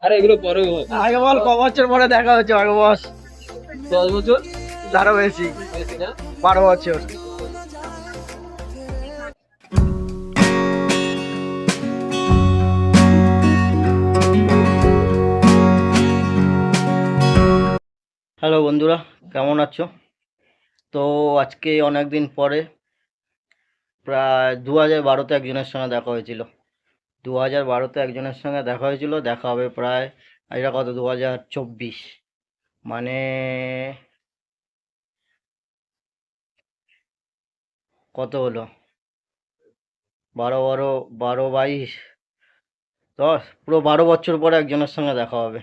আরে এগুলো পরে আগে বল ক বছর পরে দেখা হচ্ছে আগে বস। 10 বছর তারও বেশি, বেশি না। 12 বছর। হ্যালো বন্ধুরা, কেমন আছো? তো আজকে অনেক দিন পরে প্রায় 2012-তে একজনের সঙ্গে দেখা হয়েছিল। 2012-তে একজনের সঙ্গে দেখা হয়েছিল, দেখা হবে প্রায় এটা কত 2024, মানে কত হলো 12 12 12 22 10, পুরো 12 বছর পরে একজনের সঙ্গে দেখা হবে।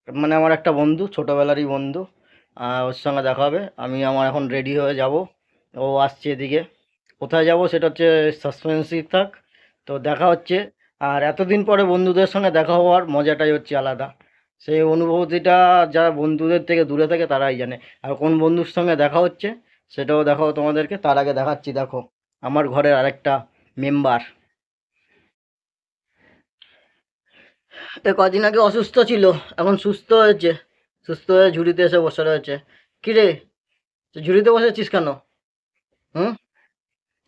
মানে আমার একটা বন্ধু, ছোটোবেলারই বন্ধু, ওর সঙ্গে দেখা হবে। আমি আমার এখন রেডি হয়ে যাব, ও আসছে এদিকে। কোথায় যাব সেটা হচ্ছে সাসপেন্সই থাক। তো দেখা হচ্ছে। আর এতদিন পরে বন্ধুদের সঙ্গে দেখা হওয়ার মজাটাই হচ্ছে আলাদা। সেই অনুভূতিটা যারা বন্ধুদের থেকে দূরে থাকে তারাই জানে। আর কোন বন্ধুর সঙ্গে দেখা হচ্ছে সেটাও দেখাও তোমাদেরকে। তার আগে দেখাচ্ছি, দেখো আমার ঘরের আরেকটা মেম্বার। এ কদিন আগে অসুস্থ ছিল, এখন সুস্থ হয়েছে। সুস্থ হয়ে ঝুড়িতে এসে বসে রয়েছে। কিরে, তুই ঝুড়িতে বসেছিস কেন? হুম,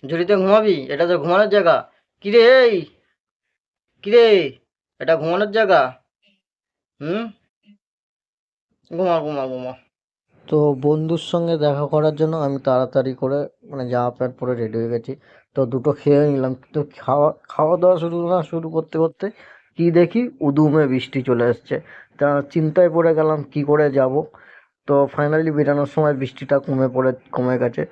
ঝুড়িতে ঘুমাবি? এটা তো ঘুমানোর জায়গা। কিরে এই, কিরে, এটা ঘুমানোর জায়গা। হুম, ঘুমা ঘুমা ঘুমা। তো বন্ধুর সঙ্গে দেখা করার জন্য আমি তাড়াতাড়ি করে মানে জামা প্যান্ট পরে রেডি হয়ে গেছি। তো দুটো খেয়ে নিলাম, তো খাওয়া খাওয়া দাওয়া শুরু করতে করতে কি দেখি উদুমে বৃষ্টি চলে এসছে। তা চিন্তায় পড়ে গেলাম কি করে যাব। তো ফাইনালি বেরানোর সময় বৃষ্টিটা কমে গেছে।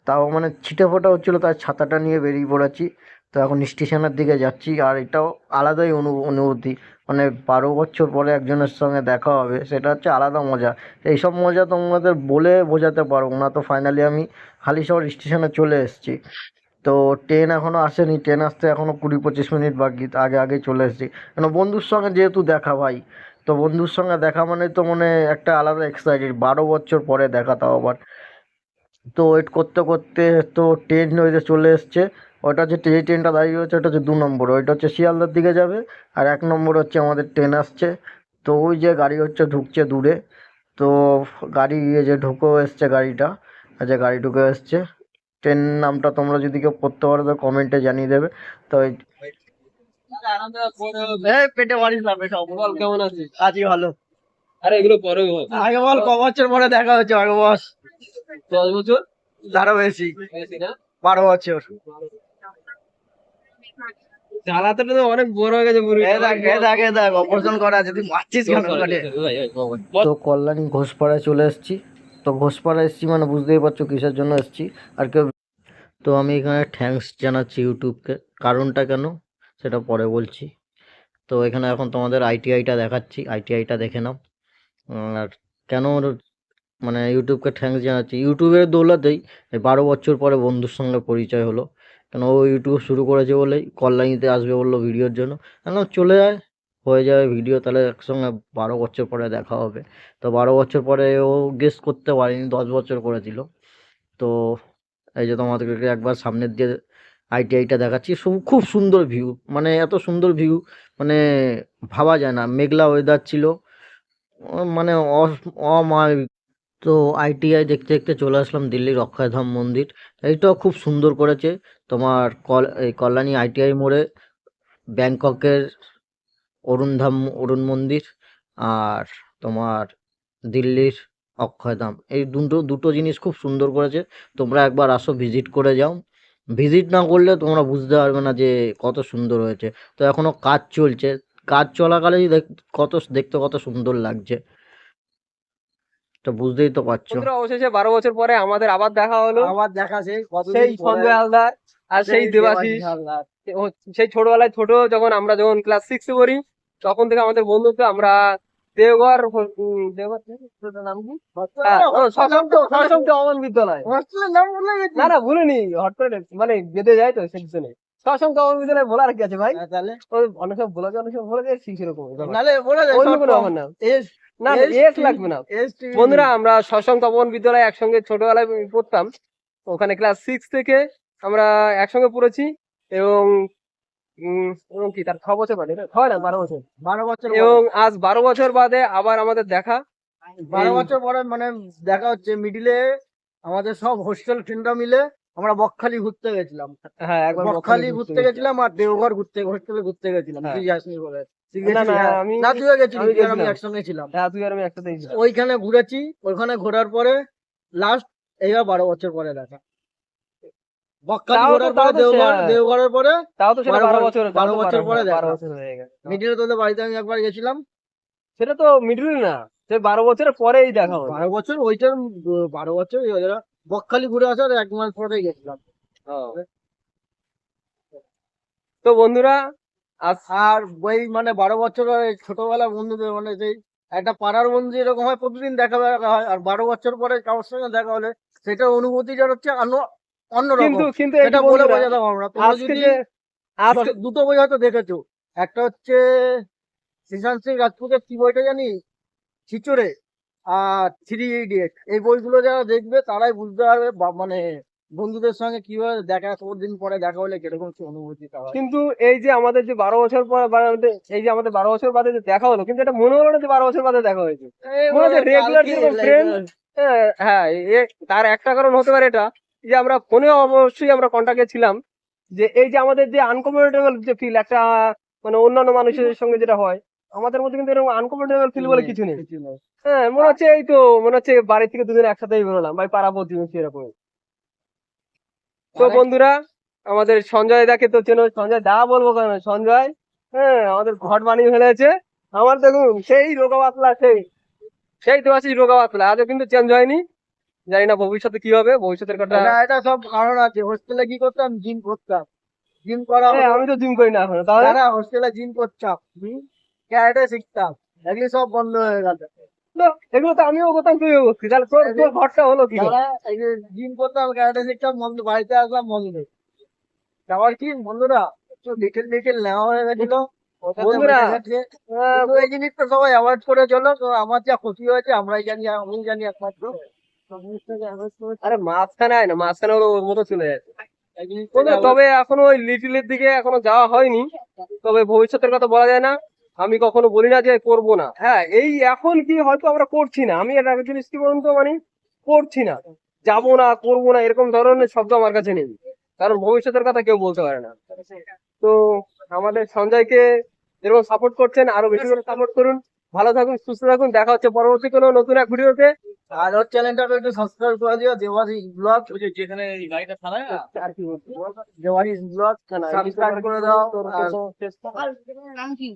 তাও মানে ছিটে ফোঁটা হচ্ছিলো, তাই ছাতাটা নিয়ে বেরিয়ে পড়েছি। তো এখন স্টেশনের দিকে যাচ্ছি। আর এটাও আলাদাই অনুভূতি, মানে 12 বছর পরে একজনের সঙ্গে দেখা হবে, সেটা হচ্ছে আলাদা মজা। এইসব মজা তোমাদের বলে বোঝাতে পারবো না। তো ফাইনালি আমি হালিশহর স্টেশনে চলে এসেছি। তো ট্রেন এখনও আসেনি, ট্রেন আসতে এখনও 20-25 মিনিট বাকি। আগে আগে চলে এসেছি, কেন বন্ধুর সঙ্গে যেহেতু দেখা ভাই। তো বন্ধুর সঙ্গে দেখা মানে তো মানে একটা আলাদা এক্সাইটেড, 12 বছর পরে দেখা, তাও আবার। তো ওয়েট করতে করতে তো ট্রেন ওই যে চলে এসছে। ওটা হচ্ছে যে ট্রেনটা দাঁড়িয়ে রয়েছে ওটা হচ্ছে 2 নম্বর, ওইটা হচ্ছে শিয়ালদার দিকে যাবে। আর 1 নম্বর হচ্ছে আমাদের ট্রেন আসছে। তো ওই যে গাড়ি হচ্ছে ঢুকছে দূরে। তো গাড়ি এই যে ঢুকেও এসছে গাড়িটা, যে গাড়ি ঢুকে এসছে। ট্রেন নামটা তোমরা যদি কেউ পড়তে পারো তো কমেন্টে জানিয়ে দেবে। তো এই পেটে মারিস না, পেটে বল কেমন আছিস? আছি ভালো। আরে এগুলো পরে আগে বল ক বছর পরে দেখা হচ্ছে আগে বস। 10 বছর তারও বেশি, বেশি না। 12 বছর। জ্বালাতে তো অনেক বড় হয়ে গেছে পুরো। এ দেখ অপারেশন করা আছে, তুই মারছিস কেন ওখানে? তো কল্যাণী ঘোষপাড়ায় চলে এসেছি। তো ঘোষপাড়ায় এসেছি মানে বুঝতেই পারছো কিসের জন্য এসেছি। আর কেউ, তো আমি এখানে থ্যাঙ্কস জানাচ্ছি ইউটিউবকে। কারণটা কেন সেটা পরে বলছি। তো এখানে এখন তোমাদের আইটিআইটা দেখাচ্ছি, আইটিআইটা দেখে নাও। আর কেন মানে ইউটিউবকে থ্যাঙ্কস জানাচ্ছি, ইউটিউবের দৌলতেই এই 12 বছর পরে বন্ধুর সঙ্গে পরিচয় হলো। কেন ও ইউটিউব শুরু করেছে বলেই কল্যাণীতে আসবে বললো ভিডিওর জন্য। কেন চলে যায়, হয়ে যাবে ভিডিও, তাহলে একসঙ্গে 12 বছর পরে দেখা হবে। তো 12 বছর পরে ও গেস করতে পারেনি, 10 বছর করেছিল। তো এই যে তোমাদেরকে একবার সামনের দিয়ে আইটিআইটা দেখাচ্ছি। খুব সুন্দর ভিউ, মানে এত সুন্দর ভিউ মানে ভাবা যায় না। মেঘলা ওয়েদার ছিল, মানে অমায়িক। তো আইটিআই দেখতে দেখতে চলে আসলাম দিল্লির অক্ষয়ধাম মন্দির। এইটাও খুব সুন্দর করেছে। তোমার এই কল্যাণী আইটিআই মোড়ে ব্যাংককের অরুণ মন্দির, আর তোমার দিল্লির অক্ষয়ধাম, এই দুটো দুটো জিনিস খুব সুন্দর করেছে। তোমরা একবার আসো, ভিজিট করে যাও। ভিজিট না করলে তোমরা বুঝতে পারবে না যে কত সুন্দর হয়েছে। তো এখনো কাজ চলছে, কাজ চলাকালেই কত দেখতে কত সুন্দর লাগছে। তো বুঝতেই তো পারছো। বন্ধুরা অবশেষে 12 বছর পরে আমাদের আবার দেখা হলো। আবার দেখা, সেই সেই কতদিন পরে। সঞ্জয় হালদার আর সেই দেবাশিস। সেই ছোটবেলায় যখন আমরা ক্লাস 6 এ পড়ি, তখন থেকে আমাদের বন্ধুত্ব। আমরা দেওঘর দেওঘর থেকে স্কুলটার নাম কি? সশঙ্ক অমন বিদ্যালয়। না না ভুলিনি, হট করে মানে বেঁধে যায় তো সেকশনে। সশঙ্ক অমন বিদ্যালয় বলার কি আছে ভাই? তাহলে ওই অনেক সব বলা যায়, অনেক সব বলা যায়, ঠিক সেরকম ব্যাপার। নালে বলে দে অন্য short কোনো form। ব্যাপার না। এস না না, এস লাগবে না। বন্ধুরা আমরা শশাঙ্ক তপন বিদ্যালয়ে একসঙ্গে ছোটবেলায় পড়তাম। ওখানে ক্লাস 6 থেকে আমরা একসঙ্গে পড়েছি। এবং এবং কি তার 6 বছর বাদে, 12 বছর, 12 বছর এবং আজ 12 বছর বাদে আবার আমাদের দেখা। 12 বছর পরে মানে দেখা হচ্ছে মিডিলে। আমাদের সব হোস্টেল ফ্রেন্ডরা মিলে আমরা বকখালি ঘুরতে গেছিলাম। হ্যাঁ, একবার বকখালি ঘুরতে গেছিলাম আর দেওঘর হোস্টেলে ঘুরতে গেছিলাম। হ্যাঁ। তুই যাসনি বলে। তুই না, গেছিলি? না, হ্যাঁ। আমি না, তুইও গেছিলি, আমি তুই আর আমি গেছিলাম। একসঙ্গে ছিলাম। হ্যাঁ, তুই আর আমি একসাথেই ছিলাম। ওইখানে ঘুরেছি, ওইখানে ঘোরার পরে লাস্ট এইবার 12 বছর পরে দেখা। বকখালি তাও তো ঘোরার পরে হ্যাঁ, দেওঘরের পরে তাও তো সেটা 12 12 বছর, 12 বছর পরে দেখা। 12 বছর হয়ে গেছে। মিডিলে তোদের বাড়িতে আমি একবার গেছিলাম। সেটা তো মিডল না, সে 12 বছরের পরেই দেখা হলো। 12 বছর ওইটার 12 বছর বকখালি ঘুরে আসার 1 মাস পরেই গেছিলাম। তো বন্ধুরা, আজ আর ওই মানে 12 বছর ছোটবেলার বন্ধুদের মানে সেই একটা পাড়ার বন্ধু এরকম হয়, প্রতিদিন দেখা দেখা হয়, আর 12 বছর পরে কারোর সঙ্গে দেখা হলে সেটার অনুভূতি যেন হচ্ছে অন্যরকম। কিন্তু কিন্তু সেটা একটু বলে বন্ধুরা, বোঝাতে পারবো না। তোমরা আজকে যদি যে আজকে দুটো বই হয়তো দেখেছো, একটা হচ্ছে সুশান্ত সিং রাজপুতের কি বইটা জানি, ছিচড়ে, আর 3 ইডিয়ট। এই বইগুলো যারা দেখবে তারাই বুঝতে পারবে মানে বন্ধুদের সঙ্গে কিভাবে দেখা, কতদিন পরে দেখা হলে কিরকম কি অনুভূতিটা হয়। কিন্তু এই যে আমাদের যে 12 বছর পর এই যে আমাদের 12 বছর বাদে যে দেখা হলো, কিন্তু এটা মনে হলো না যে 12 বছর বাদে দেখা হয়েছে। মনে হচ্ছে রেগুলার যেরকম ফ্রেন্ড। হ্যাঁ, তার একটা কারণ হতে পারে এটা, যে আমরা ফোনে অবশ্যই আমরা কন্টাক্টে ছিলাম। যে এই যে আমাদের যে আনকমফোর্টেবল যে ফিল একটা, মানে অন্যান্য মানুষের সঙ্গে যেটা হয়, আমাদের মধ্যে কিন্তু এরকম আনকমফোর্টেবল ফিল বলে কিছু নেই। হ্যাঁ, মনে হচ্ছে এই তো, মনে হচ্ছে বাড়ি থেকে দুদিন একসাথেই বেরোলাম, ভাই পাড়া প্রতিবেশী এরকম। তো বন্ধুরা, আমাদের সঞ্জয় দাকে তো চেনো, সঞ্জয় দা বলবো কেন, সঞ্জয়, হ্যাঁ, আমাদের ঘট বানিয়ে ফেলেছে। আমার দেখুন সেই রোগা পাতলা, সেই সেই তো আছি রোগা পাতলা, আজও কিন্তু চেঞ্জ হয়নি। জানি না ভবিষ্যতে কি হবে, ভবিষ্যতের কথা। এটা সব কারণ আছে। হোস্টেলে কি করতাম, জিম করতাম। জিম করা হতো। আমি তো জিম করি না এখন, তাহলে যারা হোস্টেলে জিম করতাম, ক্যারাটে শিখতাম, এগুলি সব বন্ধ হয়ে গেল। তো এগুলো তো আমিও করতাম, তুইও করছিস, তাহলে তোর তোর ঘরটা হলো কি করে? যারা জিম করতাম, ক্যারাটে শিখতাম, বন্ধু বাড়িতে আসলাম বন্ধ। আবার কি বন্ধুরা একটু লিটল লিটল নেওয়া হয়ে গেছিল। ওটাতে বন্ধুরা, বেঁচে গেছে। কিন্তু এই জিনিসটা সবাই অ্যাভয়েড করে চলো। তো আমার যা ক্ষতি হয়েছে আমরাই জানি, আমি জানি একমাত্র। সব জিনিসটাকে avoid করে আরে মাঝখানে আয় না, মাঝখানে ওর ওর মতো চলে যাচ্ছে। এই জিনিসটাকে বন্ধু, avoid- তবে এখনো ওই লিটিলের দিকে এখনো যাওয়া হয়নি। তবে ভবিষ্যতের কথা বলা যায় না। আমি কখনো বলি না যে করব না। হ্যাঁ, এই এখন কি হয়তো আমরা করছি না, আমি এটা একটা জিনিস কি বলুন তো, মানে করছি না, যাবো না, করবো না, এরকম ধরনের শব্দ আমার কাছে নেই। কারণ ভবিষ্যতের কথা কেউ বলতে পারে না। তো আমাদের সঞ্জয়কে যেরকম সাপোর্ট করছেন, আরো বেশি করে সাপোর্ট করুন। ভালো থাকুন, সুস্থ থাকুন, দেখা হচ্ছে পরবর্তী কোনো নতুন এক ভিডিওতে। আর ওর চ্যানেলটাকে একটু সাবস্ক্রাইব করে দিও, দেওয়ারিস ব্লগ। যেখানে গাড়িটা থানায় আর কি বলবো? দেওয়ারিস ব্লগ না, না, সাবস্ক্রাইব করে দাও। তোর আর তো চেষ্টা। নাম কি